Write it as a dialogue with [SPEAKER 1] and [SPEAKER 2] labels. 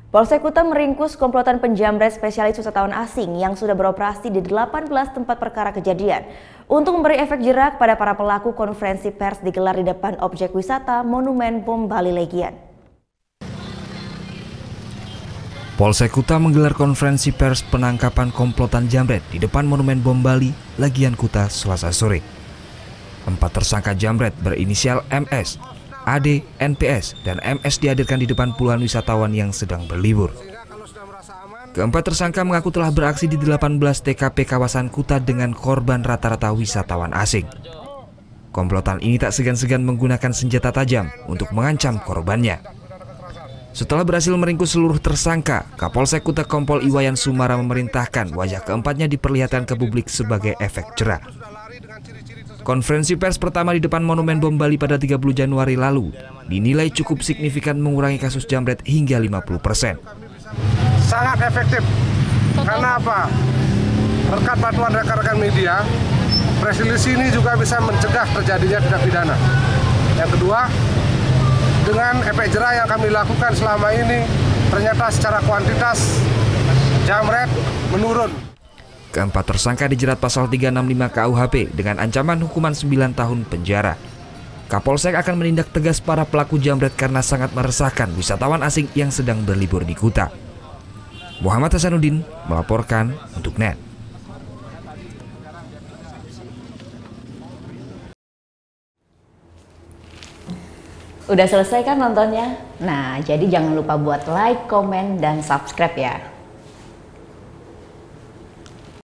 [SPEAKER 1] Polsek Kuta meringkus komplotan penjamret spesialis wisatawan asing yang sudah beroperasi di 18 tempat perkara kejadian. Untuk memberi efek jerak pada para pelaku, konferensi pers digelar di depan objek wisata Monumen Bom Bali Legian.
[SPEAKER 2] Polsek Kuta menggelar konferensi pers penangkapan komplotan jamret di depan Monumen Bom Bali Legian Kuta Selasa sore. 4 tersangka jamret berinisial MS, AD, NPS, dan MS dihadirkan di depan puluhan wisatawan yang sedang berlibur. Keempat tersangka mengaku telah beraksi di 18 TKP kawasan Kuta dengan korban rata-rata wisatawan asing. Komplotan ini tak segan-segan menggunakan senjata tajam untuk mengancam korbannya. Setelah berhasil meringkus seluruh tersangka, Kapolsek Kuta Kompol Iwayan Sumara memerintahkan wajah keempatnya diperlihatkan ke publik sebagai efek jerak. Konferensi pers pertama di depan Monumen Bom Bali pada 30 Januari lalu dinilai cukup signifikan mengurangi kasus jamret hingga 50%.
[SPEAKER 3] Sangat efektif. Karena apa? Berkat bantuan rekan-rekan media, press release ini juga bisa mencegah terjadinya tindak pidana. Yang kedua, dengan efek jerak yang kami lakukan selama ini, ternyata secara kuantitas jamret menurun.
[SPEAKER 2] Keempat tersangka dijerat pasal 365 KUHP dengan ancaman hukuman 9 tahun penjara. Kapolsek akan menindak tegas para pelaku jamret karena sangat meresahkan wisatawan asing yang sedang berlibur di Kuta. Muhammad Hasanuddin melaporkan untuk NET.
[SPEAKER 1] Udah selesai kan nontonnya? Nah, jadi jangan lupa buat like, komen, dan subscribe ya.